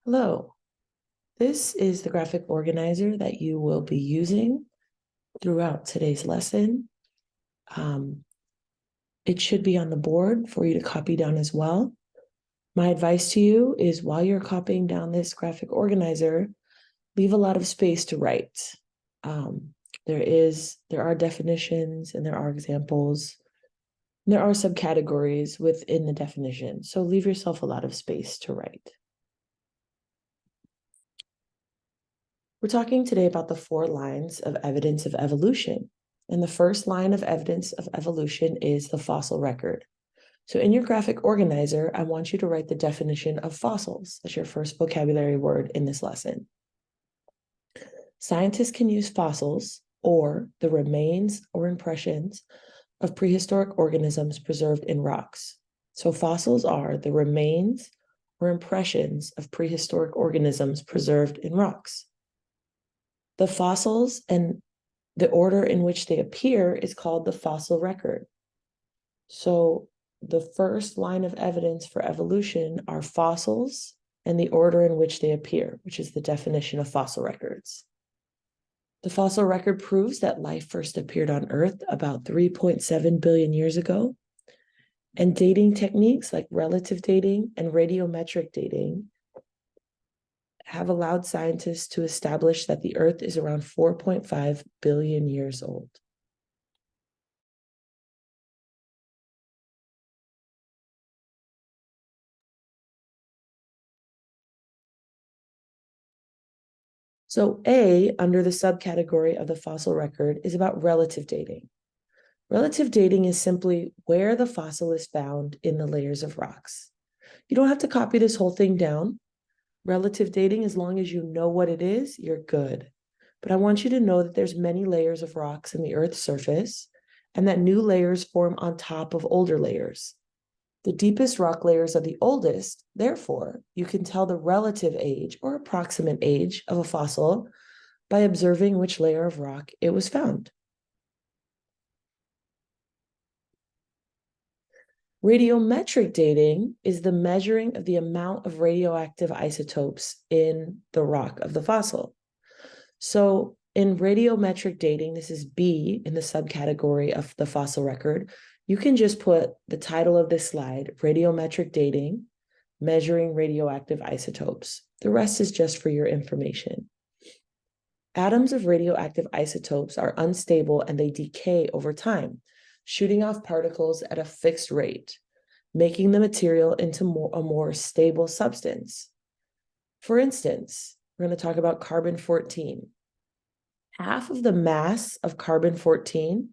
Hello, this is the graphic organizer that you will be using throughout today's lesson. It should be on the board for you to copy down as well. My advice to you is while you're copying down this graphic organizer, leave a lot of space to write. There are definitions and there are examples. There are subcategories within the definition, so leave yourself a lot of space to write. We're talking today about the 4 lines of evidence of evolution. And the first line of evidence of evolution is the fossil record. So in your graphic organizer, I want you to write the definition of fossils. That's your first vocabulary word in this lesson. Scientists can use fossils or the remains or impressions of prehistoric organisms preserved in rocks. So fossils are the remains or impressions of prehistoric organisms preserved in rocks. The fossils and the order in which they appear is called the fossil record. So the first line of evidence for evolution are fossils and the order in which they appear, which is the definition of fossil records. The fossil record proves that life first appeared on Earth about 3.7 billion years ago. And dating techniques like relative dating and radiometric dating have allowed scientists to establish that the Earth is around 4.5 billion years old. So A, under the subcategory of the fossil record, is about relative dating. Relative dating is simply where the fossil is found in the layers of rocks. You don't have to copy this whole thing down. Relative dating, as long as you know what it is, you're good. But I want you to know that there's many layers of rocks in the Earth's surface and that new layers form on top of older layers. The deepest rock layers are the oldest, therefore, you can tell the relative age or approximate age of a fossil by observing which layer of rock it was found. Radiometric dating is the measuring of the amount of radioactive isotopes in the rock of the fossil. So in radiometric dating, this is B in the subcategory of the fossil record, you can just put the title of this slide, radiometric dating, measuring radioactive isotopes. The rest is just for your information. Atoms of radioactive isotopes are unstable and they decay over time, shooting off particles at a fixed rate, making the material into a more stable substance. For instance, we're going to talk about carbon-14. Half of the mass of carbon-14,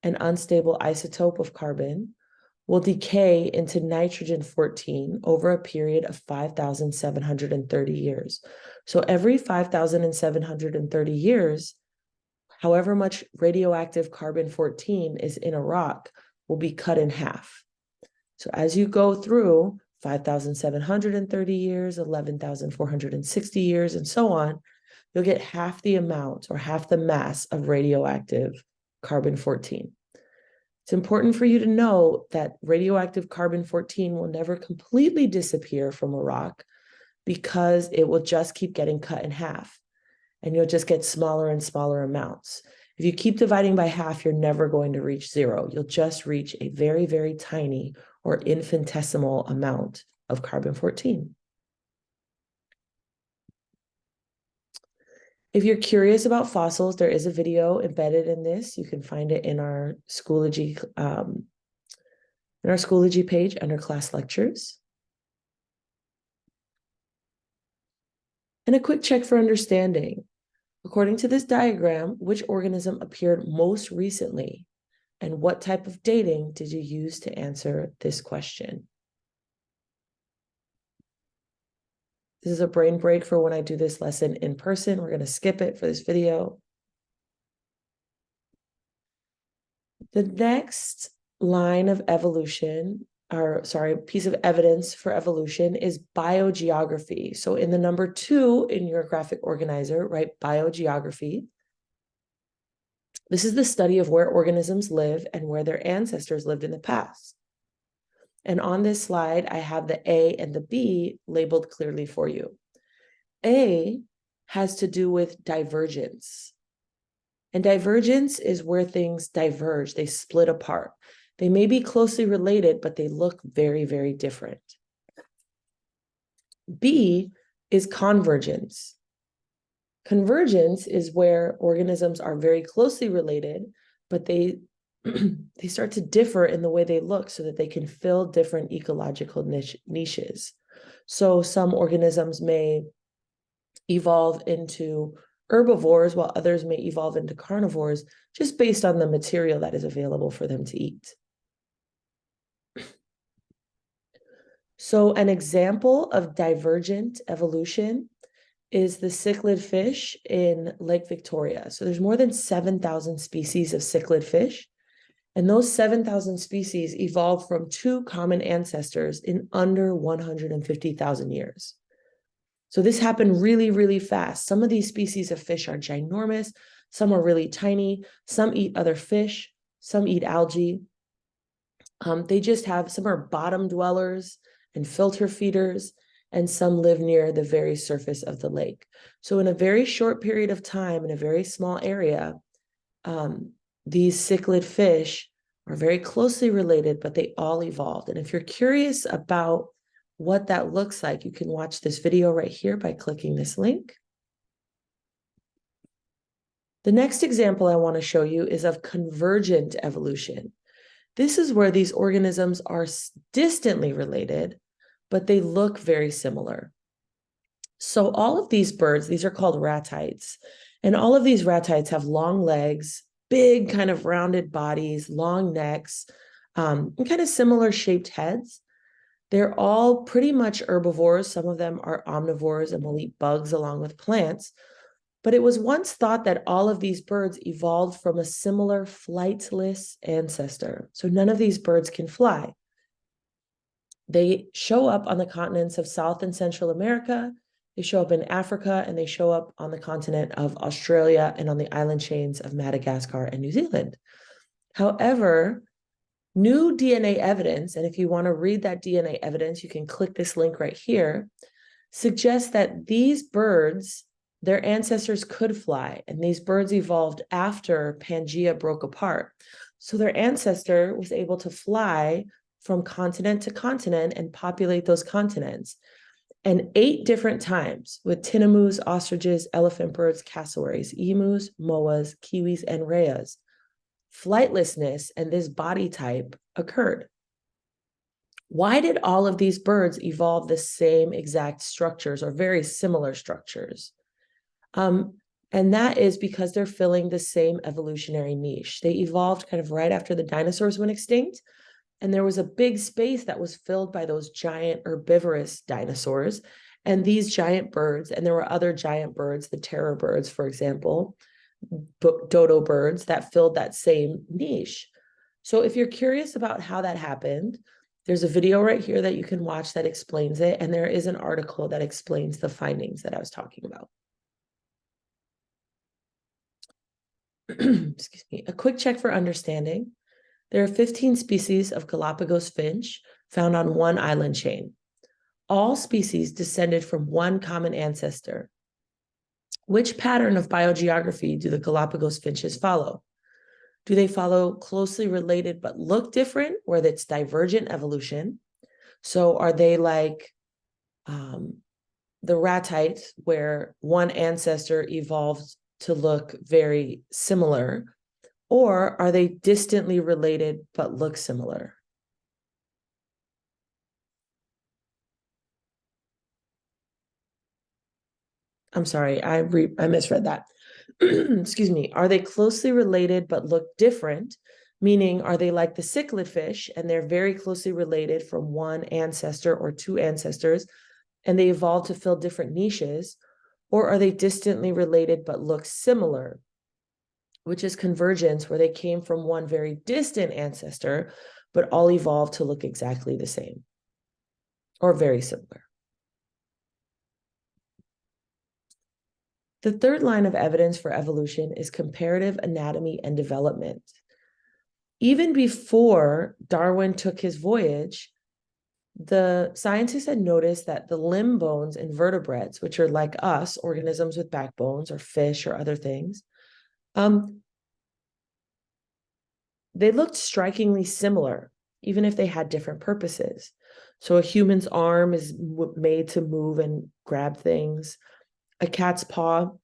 an unstable isotope of carbon, will decay into nitrogen-14 over a period of 5,730 years. So every 5,730 years, however much radioactive carbon-14 is in a rock will be cut in half. So as you go through 5,730 years, 11,460 years, and so on, you'll get half the amount or half the mass of radioactive carbon-14. It's important for you to know that radioactive carbon-14 will never completely disappear from a rock because it will just keep getting cut in half and you'll just get smaller and smaller amounts. If you keep dividing by half, you're never going to reach 0. You'll just reach a very, very tiny or infinitesimal amount of carbon-14. If you're curious about fossils, there is a video embedded in this. You can find it in our Schoology page under class lectures. And a quick check for understanding. According to this diagram, which organism appeared most recently? And what type of dating did you use to answer this question? This is a brain break for when I do this lesson in person. We're going to skip it for this video. The next line of evolution, piece of evidence for evolution is biogeography. So in the number 2 in your graphic organizer, write biogeography. This is the study of where organisms live and where their ancestors lived in the past. And on this slide, I have the A and the B labeled clearly for you. A has to do with divergence. And divergence is where things diverge, they split apart. They may be closely related, but they look very, very different. B is convergence. Convergence is where organisms are very closely related, but they they start to differ in the way they look so that they can fill different ecological niches. So some organisms may evolve into herbivores while others may evolve into carnivores just based on the material that is available for them to eat. So an example of divergent evolution is the cichlid fish in Lake Victoria. So there's more than 7,000 species of cichlid fish, and those 7,000 species evolved from two common ancestors in under 150,000 years. So this happened really, really fast. Some of these species of fish are ginormous, some are really tiny, some eat other fish, some eat algae. They just have, some are bottom dwellers and filter feeders, and some live near the very surface of the lake. So in a very short period of time, in a very small area, these cichlid fish are very closely related, but they all evolved. And if you're curious about what that looks like, you can watch this video right here by clicking this link. The next example I want to show you is of convergent evolution. This is where these organisms are distantly related, but they look very similar. So all of these birds, these are called ratites, and all of these ratites have long legs, big kind of rounded bodies, long necks, and kind of similar shaped heads. They're all pretty much herbivores. Some of them are omnivores and will eat bugs along with plants. But it was once thought that all of these birds evolved from a similar flightless ancestor. So none of these birds can fly. They show up on the continents of South and Central America, they show up in Africa, and they show up on the continent of Australia and on the island chains of Madagascar and New Zealand. However, new DNA evidence, and if you want to read that DNA evidence, you can click this link right here, suggests that these birds, their ancestors could fly, and these birds evolved after Pangea broke apart. So their ancestor was able to fly from continent to continent and populate those continents. And 8 different times with tinamous, ostriches, elephant birds, cassowaries, emus, moas, kiwis, and rheas, flightlessness and this body type occurred. Why did all of these birds evolve the same exact structures or very similar structures? And that is because they're filling the same evolutionary niche. They evolved kind of right after the dinosaurs went extinct, and there was a big space that was filled by those giant herbivorous dinosaurs and these giant birds. And there were other giant birds, the terror birds, for example, dodo birds, that filled that same niche. So if you're curious about how that happened, there's a video right here that you can watch that explains it. And there is an article that explains the findings that I was talking about. Excuse me. A quick check for understanding. There are 15 species of Galapagos finch found on one island chain. All species descended from one common ancestor. Which pattern of biogeography do the Galapagos finches follow? Do they follow closely related but look different, where it's divergent evolution? So are they like the ratites, where one ancestor evolved to look very similar? Or are they distantly related but look similar? I'm sorry, I misread that. Excuse me. Are they closely related but look different? Meaning, are they like the cichlid fish and they're very closely related from one ancestor or two ancestors, and they evolved to fill different niches? Or are they distantly related but look similar, which is convergence, where they came from one very distant ancestor, but all evolved to look exactly the same or very similar? The third line of evidence for evolution is comparative anatomy and development. Even before Darwin took his voyage, the scientists had noticed that the limb bones in vertebrates, which are like us, organisms with backbones or fish or other things, they looked strikingly similar, even if they had different purposes. So a human's arm is made to move and grab things. A cat's arm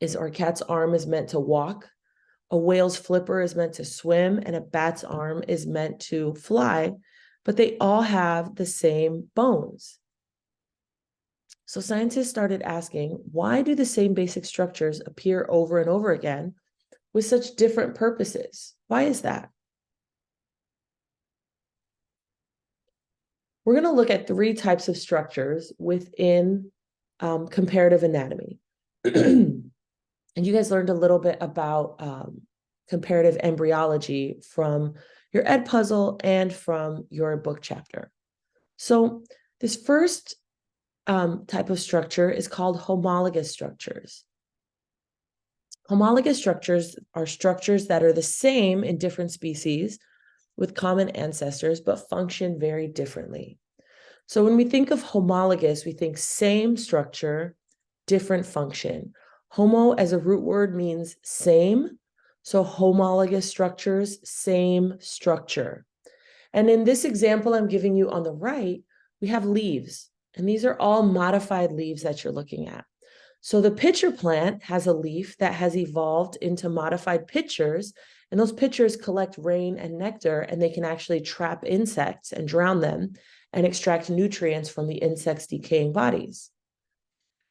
is meant to walk. A whale's flipper is meant to swim, and a bat's arm is meant to fly, but they all have the same bones. So scientists started asking, why do the same basic structures appear over and over again with such different purposes? Why is that? We're going to look at 3 types of structures within comparative anatomy. And you guys learned a little bit about comparative embryology from your Edpuzzle and from your book chapter. So this first type of structure is called homologous structures. Homologous structures are structures that are the same in different species with common ancestors, but function very differently. So when we think of homologous, we think same structure, different function. Homo as a root word means same. So homologous structures, same structure. And in this example I'm giving you on the right, we have leaves. And these are all modified leaves that you're looking at. So the pitcher plant has a leaf that has evolved into modified pitchers, and those pitchers collect rain and nectar, and they can actually trap insects and drown them and extract nutrients from the insects' decaying bodies.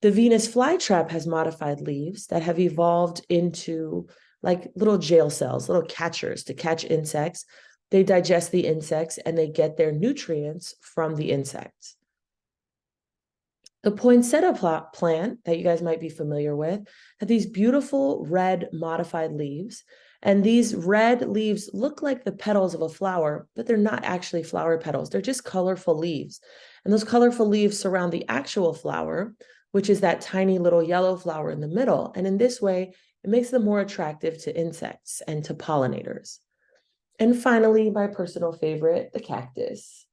The Venus flytrap has modified leaves that have evolved into like little jail cells, little catchers to catch insects. They digest the insects and they get their nutrients from the insects. The poinsettia plant that you guys might be familiar with have these beautiful red modified leaves. And these red leaves look like the petals of a flower, but they're not actually flower petals. They're just colorful leaves. And those colorful leaves surround the actual flower, which is that tiny little yellow flower in the middle. And in this way, it makes them more attractive to insects and to pollinators. And finally, my personal favorite, the cactus.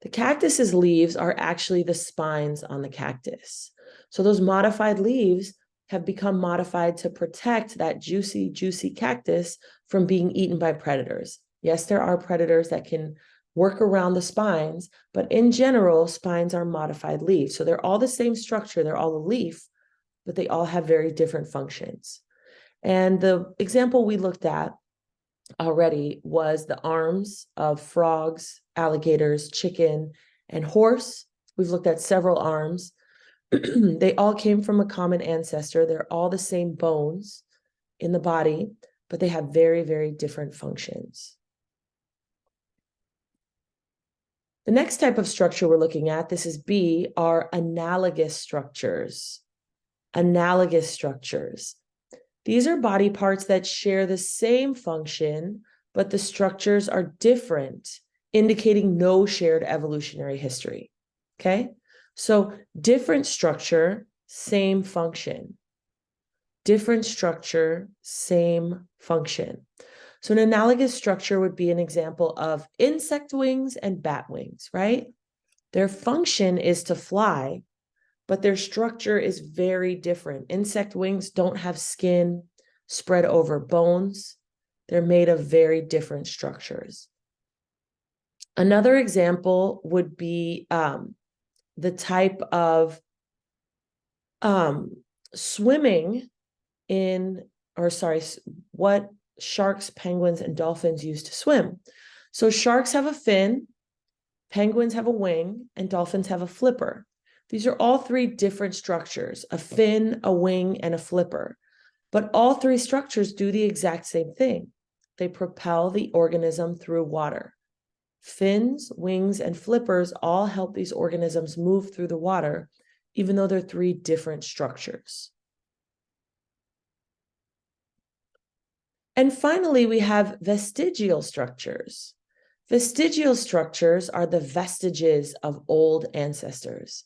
The cactus's leaves are actually the spines on the cactus. So those modified leaves have become modified to protect that juicy, juicy cactus from being eaten by predators. Yes, there are predators that can work around the spines, but in general, spines are modified leaves. So they're all the same structure, they're all a leaf, but they all have very different functions. And the example we looked at already was the arms of frogs, alligators, chicken, and horse. We've looked at several arms. They all came from a common ancestor. They're all the same bones in the body, but they have very, very different functions. The next type of structure we're looking at, this is B, are analogous structures. Analogous structures. These are body parts that share the same function, but the structures are different, indicating no shared evolutionary history. Okay? So different structure, same function. Different structure, same function. So an analogous structure would be an example of insect wings and bat wings, right? Their function is to fly, but their structure is very different. Insect wings don't have skin spread over bones. They're made of very different structures. Another example would be the type of swimming in, what sharks, penguins, and dolphins use to swim. So sharks have a fin, penguins have a wing, and dolphins have a flipper. These are all 3 different structures, a fin, a wing, and a flipper. But all 3 structures do the exact same thing. They propel the organism through water. Fins, wings, and flippers all help these organisms move through the water, even though they're 3 different structures. And finally, we have vestigial structures. Vestigial structures are the vestiges of old ancestors.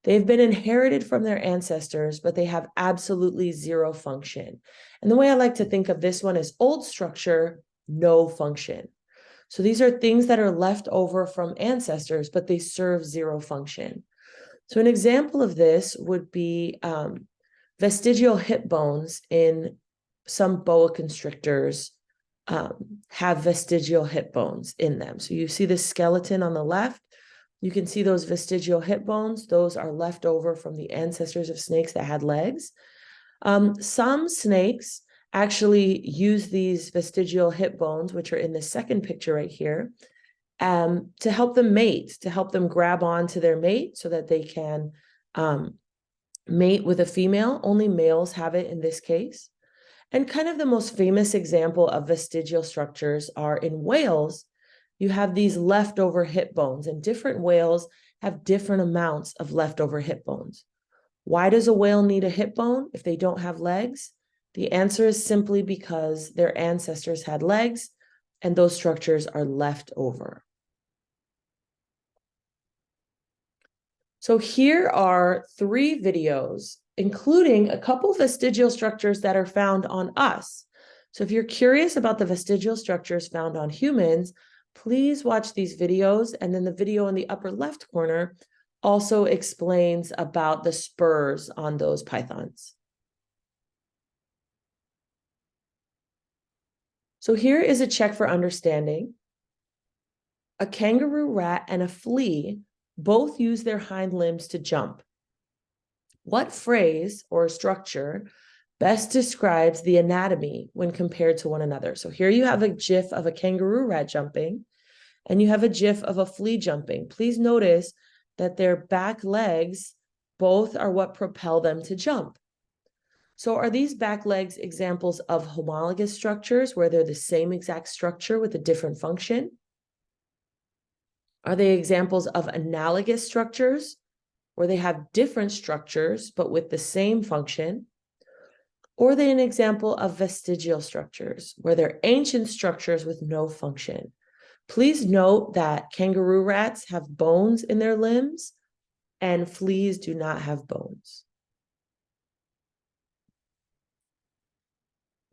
They've been inherited from their ancestors, but they have absolutely zero function. And the way I like to think of this one is old structure, no function. So these are things that are left over from ancestors, but they serve zero function. So an example of this would be vestigial hip bones in some boa constrictors have vestigial hip bones in them. So you see the skeleton on the left. You can see those vestigial hip bones. Those are left over from the ancestors of snakes that had legs. Some snakes actually use these vestigial hip bones, which are in the second picture right here, to help them mate, to help them grab onto their mate so that they can mate with a female. Only males have it in this case. And kind of the most famous example of vestigial structures are in whales. You have these leftover hip bones, and different whales have different amounts of leftover hip bones. Why does a whale need a hip bone if they don't have legs? The answer is simply because their ancestors had legs, and those structures are left over. So here are 3 videos, including a couple vestigial structures that are found on us. So if you're curious about the vestigial structures found on humans, please watch these videos. And then the video in the upper left corner also explains about the spurs on those pythons. So here is a check for understanding. A kangaroo rat and a flea both use their hind limbs to jump. What phrase or structure best describes the anatomy when compared to one another? So here you have a GIF of a kangaroo rat jumping, and you have a GIF of a flea jumping. Please notice that their back legs both are what propel them to jump. So are these back legs examples of homologous structures where they're the same exact structure with a different function? Are they examples of analogous structures where they have different structures but with the same function? Or are they an example of vestigial structures where they're ancient structures with no function? Please note that kangaroo rats have bones in their limbs and fleas do not have bones.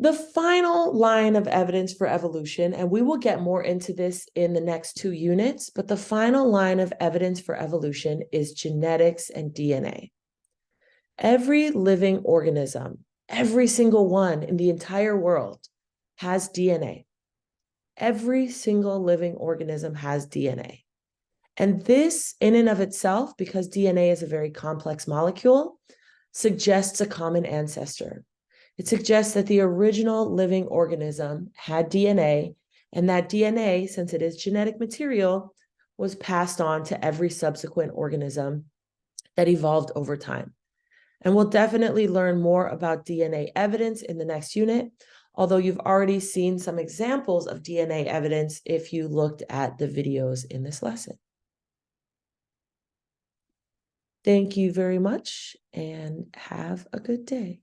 The final line of evidence for evolution, and we will get more into this in the next 2 units, but the final line of evidence for evolution is genetics and DNA. Every living organism, every single one in the entire world has DNA. Every single living organism has DNA. And this, in and of itself, because DNA is a very complex molecule, suggests a common ancestor. It suggests that the original living organism had DNA, and that DNA, since it is genetic material, was passed on to every subsequent organism that evolved over time. And we'll definitely learn more about DNA evidence in the next unit, although you've already seen some examples of DNA evidence if you looked at the videos in this lesson. Thank you very much and have a good day.